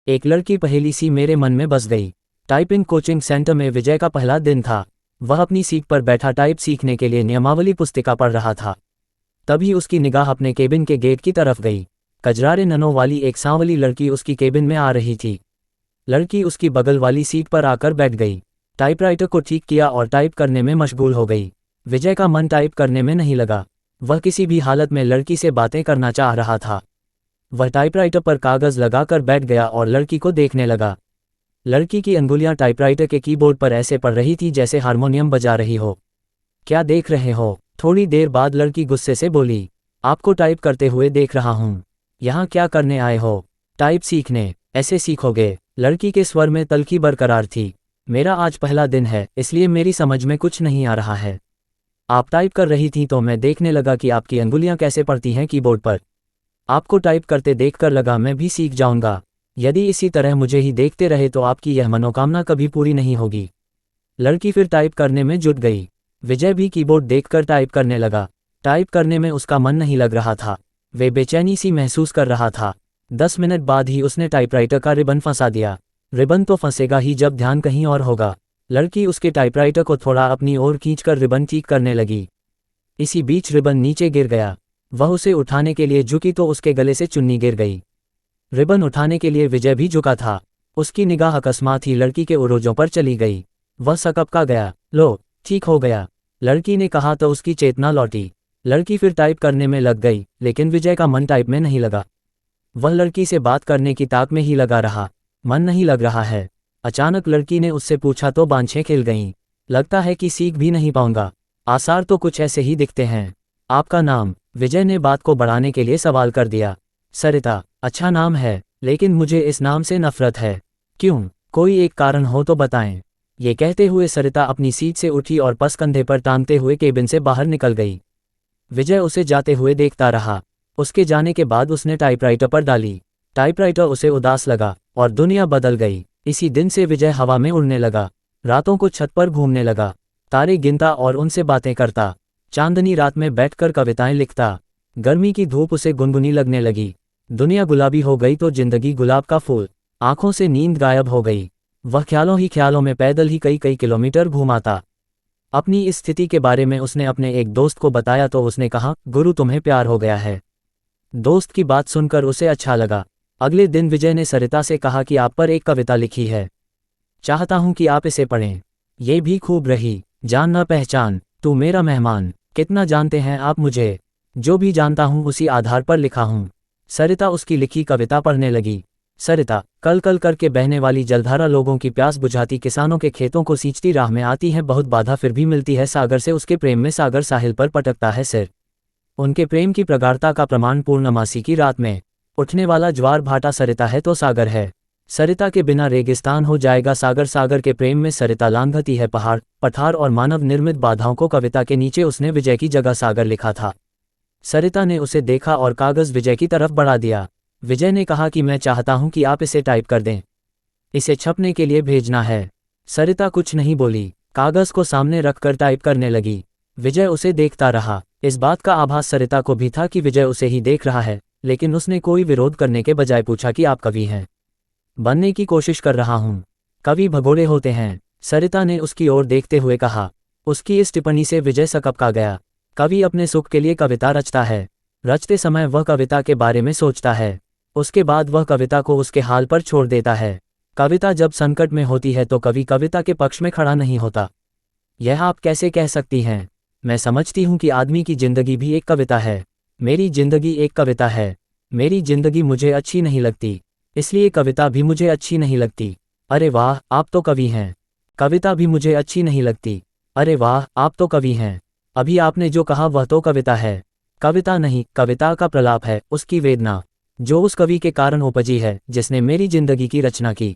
एक लड़की पहेली सी मेरे मन में बस गई। टाइपिंग कोचिंग सेंटर में विजय का पहला दिन था। वह अपनी सीट पर बैठा टाइप सीखने के लिए नियमावली पुस्तिका पढ़ रहा था। तभी उसकी निगाह अपने केबिन के गेट की तरफ गई। कजरारे ननों वाली एक सांवली लड़की उसकी केबिन में आ रही थी। लड़की उसकी बगल वाली सीट पर आकर बैठ गई, टाइपराइटर को ठीक किया और टाइप करने में मशगूल हो गई। विजय का मन टाइप करने में नहीं लगा। वह किसी भी हालत में लड़की से बातें करना चाह रहा था। वह टाइपराइटर पर कागज़ लगाकर बैठ गया और लड़की को देखने लगा। लड़की की अंगुलियां टाइपराइटर के कीबोर्ड पर ऐसे पड़ रही थी जैसे हारमोनियम बजा रही हो। क्या देख रहे हो? थोड़ी देर बाद लड़की गुस्से से बोली, आपको टाइप करते हुए देख रहा हूँ। यहाँ क्या करने आए हो? टाइप सीखने। ऐसे सीखोगे? लड़की के स्वर में तल्खी बरकरार थी। मेरा आज पहला दिन है, इसलिए मेरी समझ में कुछ नहीं आ रहा है। आप टाइप कर रही थी तो मैं देखने लगा कि आपकी अंगुलियां कैसे पड़ती हैं कीबोर्ड पर। आपको टाइप करते देखकर लगा मैं भी सीख जाऊंगा। यदि इसी तरह मुझे ही देखते रहे तो आपकी यह मनोकामना कभी पूरी नहीं होगी। लड़की फिर टाइप करने में जुट गई। विजय भी कीबोर्ड देखकर टाइप करने लगा। टाइप करने में उसका मन नहीं लग रहा था। वे बेचैनी सी महसूस कर रहा था। 10 मिनट बाद ही उसने टाइपराइटर का रिबन फंसा दिया। रिबन तो फंसेगा ही जब ध्यान कहीं और होगा। लड़की उसके टाइपराइटर को थोड़ा अपनी ओर खींचकर रिबन ठीक करने लगी। इसी बीच रिबन नीचे गिर गया। वह उसे उठाने के लिए झुकी तो उसके गले से चुन्नी गिर गई। रिबन उठाने के लिए विजय भी झुका था। उसकी निगाह अकस्मात ही लड़की के उरोजों पर चली गई। वह सकपका गया। लो, ठीक हो गया, लड़की ने कहा तो उसकी चेतना लौटी। लड़की फिर टाइप करने में लग गई, लेकिन विजय का मन टाइप में नहीं लगा। वह लड़की से बात करने की ताक में ही लगा रहा। मन नहीं लग रहा है। अचानक लड़की ने उससे पूछा तो बांछें खिल गईं। लगता है कि सीख भी नहीं पाऊंगा। आसार तो कुछ ऐसे ही दिखते हैं। आपका नाम? विजय ने बात को बढ़ाने के लिए सवाल कर दिया। सरिता। अच्छा नाम है, लेकिन मुझे इस नाम से नफरत है। क्यों? कोई एक कारण हो तो बताएं। ये कहते हुए सरिता अपनी सीट से उठी और पस कंधे पर टांगते हुए केबिन से बाहर निकल गई। विजय उसे जाते हुए देखता रहा। उसके जाने के बाद उसने टाइपराइटर पर डाली। टाइपराइटर उसे उदास लगा और दुनिया बदल गई। इसी दिन से विजय हवा में उड़ने लगा। रातों को छत पर घूमने लगा, तारे गिनता और उनसे बातें करता। चांदनी रात में बैठकर कविताएं लिखता। गर्मी की धूप उसे गुनगुनी लगने लगी। दुनिया गुलाबी हो गई तो जिंदगी गुलाब का फूल। आंखों से नींद गायब हो गई। वह ख्यालों ही ख्यालों में पैदल ही कई कई किलोमीटर घूमाता। अपनी इस स्थिति के बारे में उसने अपने एक दोस्त को बताया तो उसने कहा, गुरु तुम्हें प्यार हो गया है। दोस्त की बात सुनकर उसे अच्छा लगा। अगले दिन विजय ने सरिता से कहा कि आप पर एक कविता लिखी है, चाहता हूं कि आप इसे पढ़ें। ये भी खूब रही। जान न पहचान, तू मेरा मेहमान। कितना जानते हैं आप मुझे? जो भी जानता हूं उसी आधार पर लिखा हूं। सरिता उसकी लिखी कविता पढ़ने लगी। सरिता। कल कल करके बहने वाली जलधारा लोगों की प्यास बुझाती, किसानों के खेतों को सींचती, राह में आती है बहुत बाधा फिर भी मिलती है सागर से उसके प्रेम में, सागर साहिल पर पटकता है सिर। उनके प्रेम की प्रगाढ़ता का प्रमाण पूर्णमासी की रात में उठने वाला ज्वार भाटा सरिता है तो सागर है। सरिता के बिना रेगिस्तान हो जाएगा सागर। सागर के प्रेम में सरिता लांघती है पहाड़, पठार और मानव निर्मित बाधाओं को। कविता के नीचे उसने विजय की जगह सागर लिखा था। सरिता ने उसे देखा और कागज़ विजय की तरफ बढ़ा दिया। विजय ने कहा कि मैं चाहता हूं कि आप इसे टाइप कर दें। इसे छपने के लिए भेजना है। सरिता कुछ नहीं बोली, कागज़ को सामने रखकर टाइप करने लगी। विजय उसे देखता रहा। इस बात का आभास सरिता को भी था कि विजय उसे ही देख रहा है, लेकिन उसने कोई विरोध करने के बजाय पूछा कि आप कवि हैं? बनने की कोशिश कर रहा हूं। कवि भगोड़े होते हैं, सरिता ने उसकी ओर देखते हुए कहा। उसकी इस टिप्पणी से विजय सकपका गया। कवि अपने सुख के लिए कविता रचता है। रचते समय वह कविता के बारे में सोचता है। उसके बाद वह कविता को उसके हाल पर छोड़ देता है। कविता जब संकट में होती है तो कवि कविता के पक्ष में खड़ा नहीं होता। यह आप कैसे कह सकती हैं? मैं समझती हूं कि आदमी की जिंदगी भी एक कविता है। मेरी जिंदगी एक कविता है। मेरी जिंदगी मुझे अच्छी नहीं लगती, इसलिए कविता भी मुझे अच्छी नहीं लगती। अरे वाह, आप तो कवि हैं। कविता भी मुझे अच्छी नहीं लगती। अरे वाह, आप तो कवि हैं। अभी आपने जो कहा वह तो कविता है। कविता नहीं, कविता का प्रलाप है, उसकी वेदना, जो उस कवि के कारण उपजी है जिसने मेरी जिंदगी की रचना की।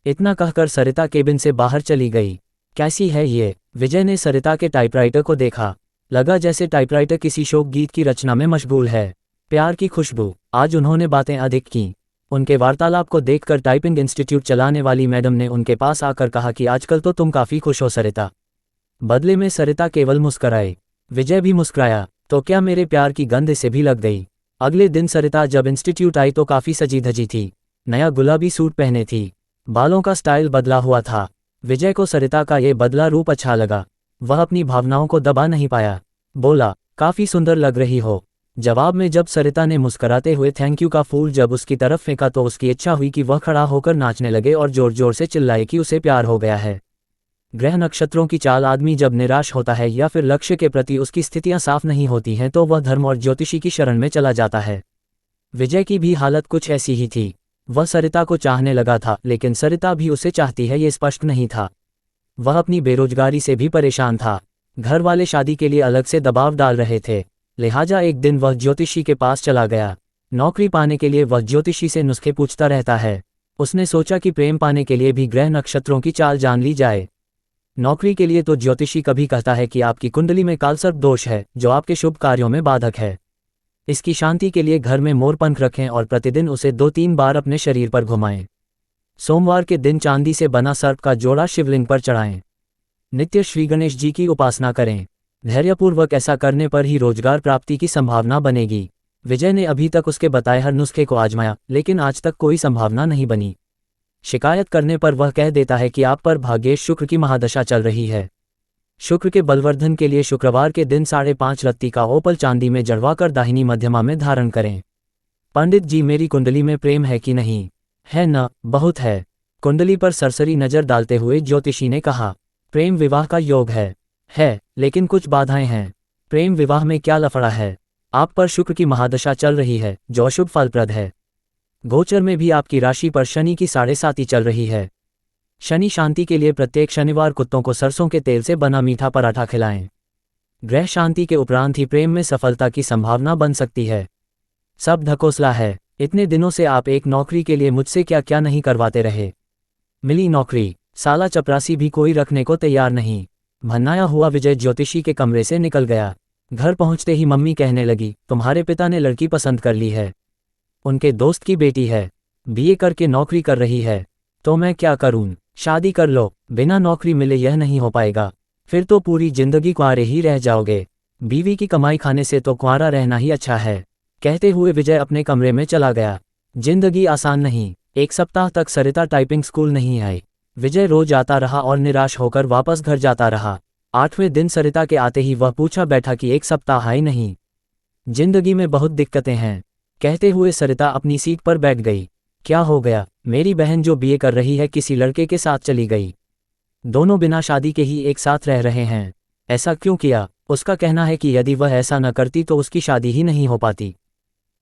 इतना कहकर सरिता केबिन से बाहर चली गई। कैसी है ये? विजय ने सरिता के टाइपराइटर को देखा। लगा जैसे टाइपराइटर किसी शोक गीत की रचना में मशगूल है। प्यार की खुशबू। आज उन्होंने बातें अधिक की। उनके वार्तालाप को देखकर टाइपिंग इंस्टीट्यूट चलाने वाली मैडम ने उनके पास आकर कहा कि आजकल तो तुम काफ़ी खुश हो सरिता। बदले में सरिता केवल मुस्कराई। विजय भी मुस्कुराया। तो क्या मेरे प्यार की गंध इसे भी लग गई? अगले दिन सरिता जब इंस्टीट्यूट आई तो काफ़ी सजी धजी थी। नया गुलाबी सूट पहने थी, बालों का स्टाइल बदला हुआ था। विजय को सरिता का ये बदला रूप अच्छा लगा। वह अपनी भावनाओं को दबा नहीं पाया। बोला, काफी सुंदर लग रही हो। जवाब में जब सरिता ने मुस्कुराते हुए थैंक यू का फूल जब उसकी तरफ फेंका तो उसकी इच्छा हुई कि वह खड़ा होकर नाचने लगे और जोर जोर से चिल्लाए कि उसे प्यार हो गया है। ग्रह नक्षत्रों की चाल आदमी जब निराश होता है या फिर लक्ष्य के प्रति उसकी स्थितियां साफ नहीं होती हैं तो वह धर्म और ज्योतिषी की शरण में चला जाता है। विजय की भी हालत कुछ ऐसी ही थी। वह सरिता को चाहने लगा था, लेकिन सरिता भी उसे चाहती है ये स्पष्ट नहीं था। वह अपनी बेरोजगारी से भी परेशान था। घर वाले शादी के लिए अलग से दबाव डाल रहे थे, लिहाजा एक दिन वह ज्योतिषी के पास चला गया। नौकरी पाने के लिए वह ज्योतिषी से नुस्खे पूछता रहता है। उसने सोचा कि प्रेम पाने के लिए भी ग्रह नक्षत्रों की चाल जान ली जाए। नौकरी के लिए तो ज्योतिषी कभी कहता है कि आपकी कुंडली में कालसर्प दोष है जो आपके शुभ कार्यों में बाधक है। इसकी शांति के लिए घर में मोरपंख रखें और प्रतिदिन उसे 2-3 बार अपने शरीर पर घुमाएं। सोमवार के दिन चांदी से बना सर्प का जोड़ा शिवलिंग पर चढ़ाएं। नित्य श्री गणेश जी की उपासना करें। धैर्यपूर्वक ऐसा करने पर ही रोजगार प्राप्ति की संभावना बनेगी। विजय ने अभी तक उसके बताए हर नुस्खे को आजमाया, लेकिन आज तक कोई संभावना नहीं बनी। शिकायत करने पर वह कह देता है कि आप पर भाग्येश शुक्र की महादशा चल रही है। शुक्र के बलवर्धन के लिए शुक्रवार के दिन 5.5 रत्ती का ओपल चांदी में जड़वाकर दाहिनी मध्यमा में धारण करें। पंडित जी, मेरी कुंडली में प्रेम है कि नहीं? है न, बहुत है। कुंडली पर सरसरी नजर डालते हुए ज्योतिषी ने कहा, प्रेम विवाह का योग है, लेकिन कुछ बाधाएं हैं। प्रेम विवाह में क्या लफड़ा है? आप पर शुक्र की महादशा चल रही है जो अशुभ फलप्रद है। गोचर में भी आपकी राशि पर शनि की 7.5 चल रही है। शनि शांति के लिए प्रत्येक शनिवार कुत्तों को सरसों के तेल से बना मीठा पराठा खिलाएं। ग्रह शांति के उपरांत ही प्रेम में सफलता की संभावना बन सकती है। सब ढकोसला है। इतने दिनों से आप एक नौकरी के लिए मुझसे क्या क्या नहीं करवाते रहे। मिली नौकरी, साला चपरासी भी कोई रखने को तैयार नहीं। भन्नाया हुआ विजय ज्योतिषी के कमरे से निकल गया। घर पहुंचते ही मम्मी कहने लगी, तुम्हारे पिता ने लड़की पसंद कर ली है। उनके दोस्त की बेटी है, बीए करके नौकरी कर रही है। तो मैं क्या करूं? शादी कर लो। बिना नौकरी मिले यह नहीं हो पाएगा, फिर तो पूरी जिंदगी कुंवारे ही रह जाओगे। बीवी की कमाई खाने से तो कुंवारा रहना ही अच्छा है। कहते हुए विजय अपने कमरे में चला गया। जिंदगी आसान नहीं। एक सप्ताह तक सरिता टाइपिंग स्कूल नहीं आई। विजय रोज आता रहा और निराश होकर वापस घर जाता रहा। 8वें दिन सरिता के आते ही वह पूछा बैठा कि एक सप्ताह आई नहीं। जिंदगी में बहुत दिक्कतें हैं, कहते हुए सरिता अपनी सीट पर बैठ गई। क्या हो गया? मेरी बहन जो बीए कर रही है किसी लड़के के साथ चली गई। दोनों बिना शादी के ही एक साथ रह रहे हैं। ऐसा क्यों किया? उसका कहना है कि यदि वह ऐसा न करती तो उसकी शादी ही नहीं हो पाती।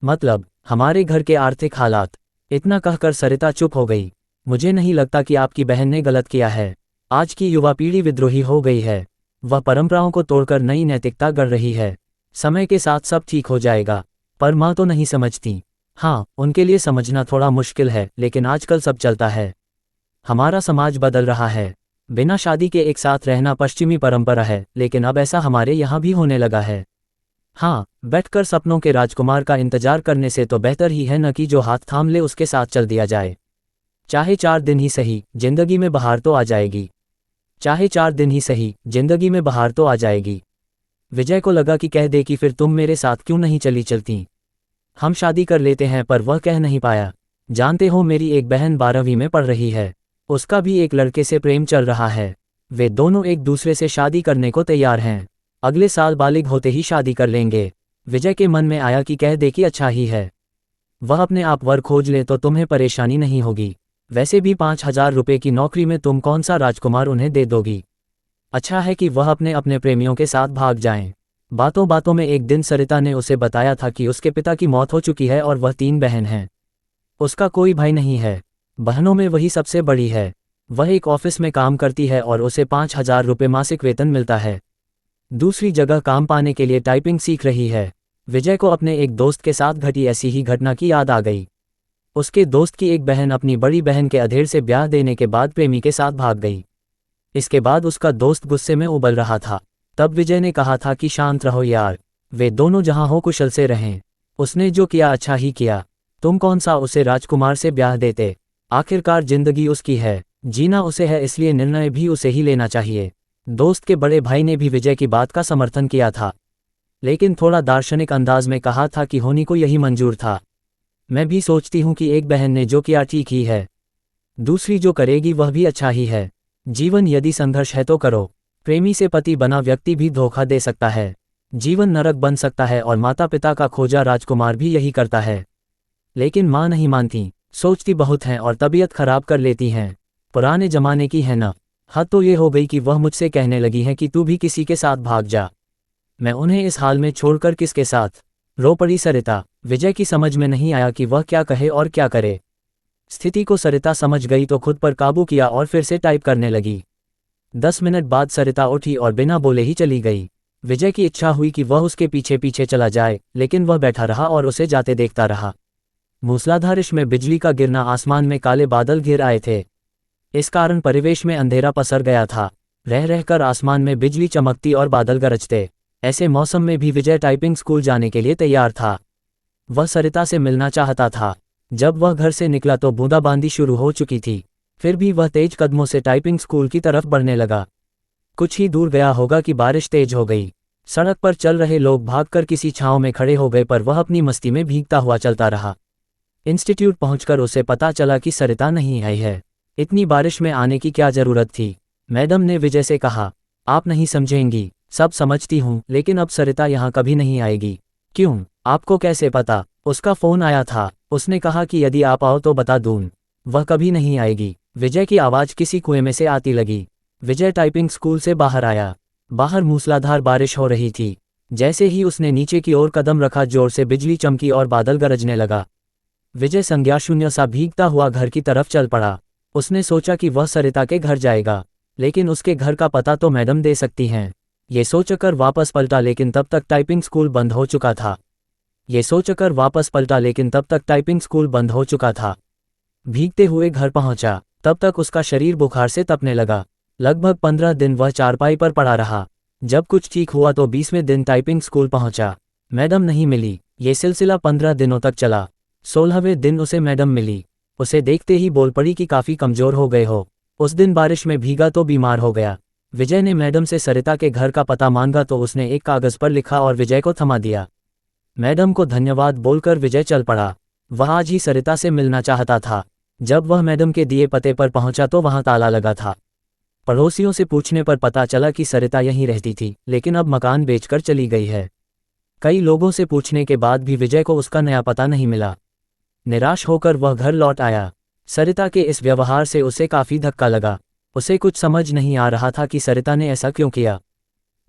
मतलब हमारे घर के आर्थिक हालात। इतना कहकर सरिता चुप हो गई। मुझे नहीं लगता कि आपकी बहन ने गलत किया है। आज की युवा पीढ़ी विद्रोही हो गई है। वह परंपराओं को तोड़कर नई नैतिकता गढ़ रही है। समय के साथ सब ठीक हो जाएगा। पर माँ तो नहीं समझती। हाँ, उनके लिए समझना थोड़ा मुश्किल है, लेकिन आजकल सब चलता है। हमारा समाज बदल रहा है। बिना शादी के एक साथ रहना पश्चिमी परंपरा है, लेकिन अब ऐसा हमारे यहाँ भी होने लगा है। हाँ, बैठकर सपनों के राजकुमार का इंतजार करने से तो बेहतर ही है न कि जो हाथ थाम ले उसके साथ चल दिया जाए। चाहे 4 दिन ही सही, जिंदगी में बहार तो आ जाएगी। चाहे 4 दिन ही सही, जिंदगी में बहार तो आ जाएगी। विजय को लगा कि कह दे कि फिर तुम मेरे साथ क्यों नहीं चलती। हम शादी कर लेते हैं, पर वह कह नहीं पाया। जानते हो, मेरी एक बहन 12वीं में पढ़ रही है। उसका भी एक लड़के से प्रेम चल रहा है। वे दोनों एक दूसरे से शादी करने को तैयार हैं। अगले साल बालिग होते ही शादी कर लेंगे। विजय के मन में आया कि कह दे कि अच्छा ही है। वह अपने आप वर खोज ले तो तुम्हें परेशानी नहीं होगी। वैसे भी 5,000 रुपये की नौकरी में तुम कौन सा राजकुमार उन्हें दे दोगी। अच्छा है कि वह अपने प्रेमियों के साथ भाग जाएं। बातों बातों में एक दिन सरिता ने उसे बताया था कि उसके पिता की मौत हो चुकी है और वह 3 बहन हैं। उसका कोई भाई नहीं है। बहनों में वही सबसे बड़ी है। वह एक ऑफिस में काम करती है और उसे 5,000 रुपये मासिक वेतन मिलता है। दूसरी जगह काम पाने के लिए टाइपिंग सीख रही है। विजय को अपने एक दोस्त के साथ घटी ऐसी ही घटना की याद आ गई। उसके दोस्त की एक बहन अपनी बड़ी बहन के अधेड़ से ब्याह देने के बाद प्रेमी के साथ भाग गई। इसके बाद उसका दोस्त गुस्से में उबल रहा था। तब विजय ने कहा था कि शांत रहो यार, वे दोनों जहां हो कुशल से रहें। उसने जो किया अच्छा ही किया। तुम कौन सा उसे राजकुमार से ब्याह देते। आखिरकार जिंदगी उसकी है, जीना उसे है, इसलिए निर्णय भी उसे ही लेना चाहिए। दोस्त के बड़े भाई ने भी विजय की बात का समर्थन किया था, लेकिन थोड़ा दार्शनिक अंदाज में कहा था कि होनी को यही मंजूर था। मैं भी सोचती हूँ कि एक बहन ने जो किया ठीक ही है, दूसरी जो करेगी वह भी अच्छा ही है। जीवन यदि संघर्ष है तो करो। प्रेमी से पति बना व्यक्ति भी धोखा दे सकता है, जीवन नरक बन सकता है और माता पिता का खोजा राजकुमार भी यही करता है। लेकिन माँ नहीं मानती, सोचती बहुत हैं और तबीयत खराब कर लेती हैं। पुराने जमाने की है ना। हद तो ये हो गई कि वह मुझसे कहने लगी है कि तू भी किसी के साथ भाग जा। मैं उन्हें इस हाल में छोड़कर किसके साथ। रो पड़ी सरिता। विजय की समझ में नहीं आया कि वह क्या कहे और क्या करे। स्थिति को सरिता समझ गई तो खुद पर काबू किया और फिर से टाइप करने लगी। 10 मिनट बाद सरिता उठी और बिना बोले ही चली गई। विजय की इच्छा हुई कि वह उसके पीछे पीछे चला जाए, लेकिन वह बैठा रहा और उसे जाते देखता रहा। मूसलाधार में बिजली का गिरना, आसमान में काले बादल घिर आए थे। इस कारण परिवेश में अंधेरा पसर गया था। रह रहकर आसमान में बिजली चमकती और बादल गरजते। ऐसे मौसम में भी विजय टाइपिंग स्कूल जाने के लिए तैयार था। वह सरिता से मिलना चाहता था। जब वह घर से निकला तो बूंदाबांदी शुरू हो चुकी थी। फिर भी वह तेज कदमों से टाइपिंग स्कूल की तरफ बढ़ने लगा। कुछ ही दूर गया होगा कि बारिश तेज हो गई। सड़क पर चल रहे लोग भागकर किसी छांव में खड़े हो गए, पर वह अपनी मस्ती में भीगता हुआ चलता रहा। इंस्टीट्यूट पहुंचकर उसे पता चला कि सरिता नहीं आई है। इतनी बारिश में आने की क्या जरूरत थी। मैडम ने विजय से कहा, आप नहीं समझेंगी, सब समझती हूँ, लेकिन अब सरिता यहाँ कभी नहीं आएगी। क्यों, आपको कैसे पता? उसका फोन आया था, उसने कहा कि यदि आप आओ तो बता दूँ। वह कभी नहीं आएगी। विजय की आवाज़ किसी कुएं में से आती लगी। विजय टाइपिंग स्कूल से बाहर आया। बाहर मूसलाधार बारिश हो रही थी। जैसे ही उसने नीचे की ओर कदम रखा, जोर से बिजली चमकी और बादल गरजने लगा। विजय संज्ञा शून्य सा भीगता हुआ घर की तरफ चल पड़ा। उसने सोचा कि वह सरिता के घर जाएगा, लेकिन उसके घर का पता तो मैडम दे सकती हैं। ये सोचकर वापस पलटा, लेकिन तब तक टाइपिंग स्कूल बंद हो चुका था। भीगते हुए घर पहुंचा, तब तक उसका शरीर बुखार से तपने लगा। लगभग 15 दिन वह चारपाई पर पड़ा रहा। जब कुछ ठीक हुआ तो 20वें दिन टाइपिंग स्कूल पहुंचा। मैडम नहीं मिली। ये सिलसिला 15 दिनों तक चला। 16वें दिन उसे मैडम मिली। उसे देखते ही बोल पड़ी कि काफ़ी कमज़ोर हो गए हो। उस दिन बारिश में भीगा तो बीमार हो गया। विजय ने मैडम से सरिता के घर का पता मांगा तो उसने एक कागज़ पर लिखा और विजय को थमा दिया। मैडम को धन्यवाद बोलकर विजय चल पड़ा। वह आज ही सरिता से मिलना चाहता था। जब वह मैडम के दिए पते पर पहुंचा तो वहां ताला लगा था। पड़ोसियों से पूछने पर पता चला कि सरिता यहीं रहती थी, लेकिन अब मकान बेचकर चली गई है। कई लोगों से पूछने के बाद भी विजय को उसका नया पता नहीं मिला। निराश होकर वह घर लौट आया। सरिता के इस व्यवहार से उसे काफ़ी धक्का लगा। उसे कुछ समझ नहीं आ रहा था कि सरिता ने ऐसा क्यों किया।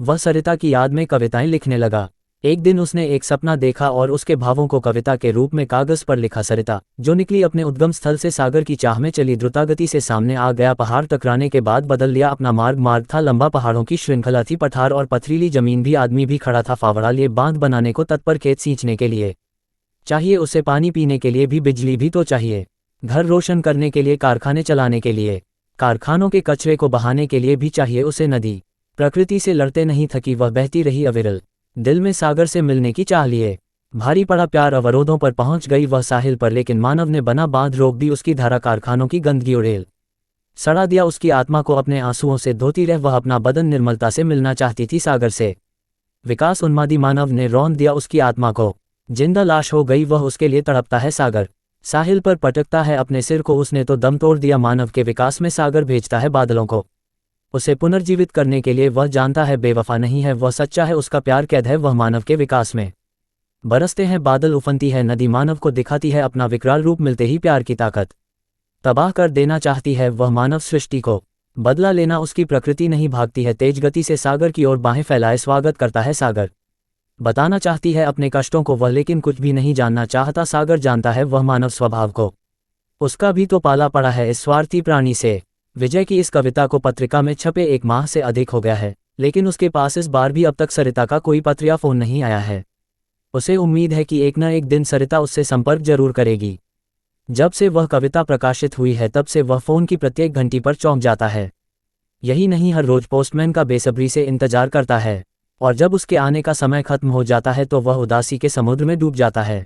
वह सरिता की याद में कविताएं लिखने लगा। एक दिन उसने एक सपना देखा और उसके भावों को कविता के रूप में कागज पर लिखा। सरिता जो निकली अपने उद्गम स्थल से सागर की चाह में चली, द्रुतगति से सामने आ गया। पहाड़ टकराने के बाद बदल लिया अपना मार्ग था लंबा, पहाड़ों की श्रृंखला थी, पठार और पथरीली जमीन भी, आदमी भी खड़ा था फावड़ा लिए, बांध बनाने को तत्पर, खेत सींचने के लिए चाहिए उसे पानी, पीने के लिए भी बिजली भी तो चाहिए, घर रोशन करने के लिए, कारखाने चलाने के लिए, कारखानों के कचरे को बहाने के लिए भी चाहिए उसे नदी। प्रकृति से लड़ते नहीं थकी वह, बहती रही अविरल, दिल में सागर से मिलने की चाह लिए। भारी पड़ा प्यार अवरोधों पर पहुंच गई वह साहिल पर, लेकिन मानव ने बना बांध रोक दी उसकी धारा, कारखानों की गंदगी उड़ेल सड़ा दिया उसकी आत्मा को, अपने आंसुओं से धोती रह वह अपना बदन, निर्मलता से मिलना चाहती थी सागर से। विकास उन्मादी मानव ने रौंद दिया उसकी आत्मा को, जिंदा लाश हो गई वह, उसके लिए तड़पता है सागर, साहिल पर पटकता है अपने सिर को, उसने तो दम तोड़ दिया मानव के विकास में, सागर भेजता है बादलों को उसे पुनर्जीवित करने के लिए। वह जानता है बेवफा नहीं है वह, सच्चा है उसका प्यार, कैद है वह मानव के विकास में। बरसते हैं बादल, उफनती है नदी, मानव को दिखाती है अपना विकराल रूप, मिलते ही प्यार की ताकत, तबाह कर देना चाहती है वह मानव सृष्टि को, बदला लेना उसकी प्रकृति नहीं, भागती है तेज गति से सागर की ओर, बाहें फैलाए स्वागत करता है सागर, बताना चाहती है अपने कष्टों को वह, लेकिन कुछ भी नहीं जानना चाहता सागर, जानता है वह मानव स्वभाव को, उसका भी तो पाला पड़ा है इस स्वार्थी प्राणी से। विजय की इस कविता को पत्रिका में छपे 1 माह से अधिक हो गया है, लेकिन उसके पास इस बार भी अब तक सरिता का कोई पत्र या फोन नहीं आया है। उसे उम्मीद है कि एक न एक दिन सरिता उससे संपर्क जरूर करेगी। जब से वह कविता प्रकाशित हुई है तब से वह फोन की प्रत्येक घंटी पर चौंक जाता है। यही नहीं, हर रोज पोस्टमैन का बेसब्री से इंतजार करता है, और जब उसके आने का समय खत्म हो जाता है तो वह उदासी के समुद्र में डूब जाता है।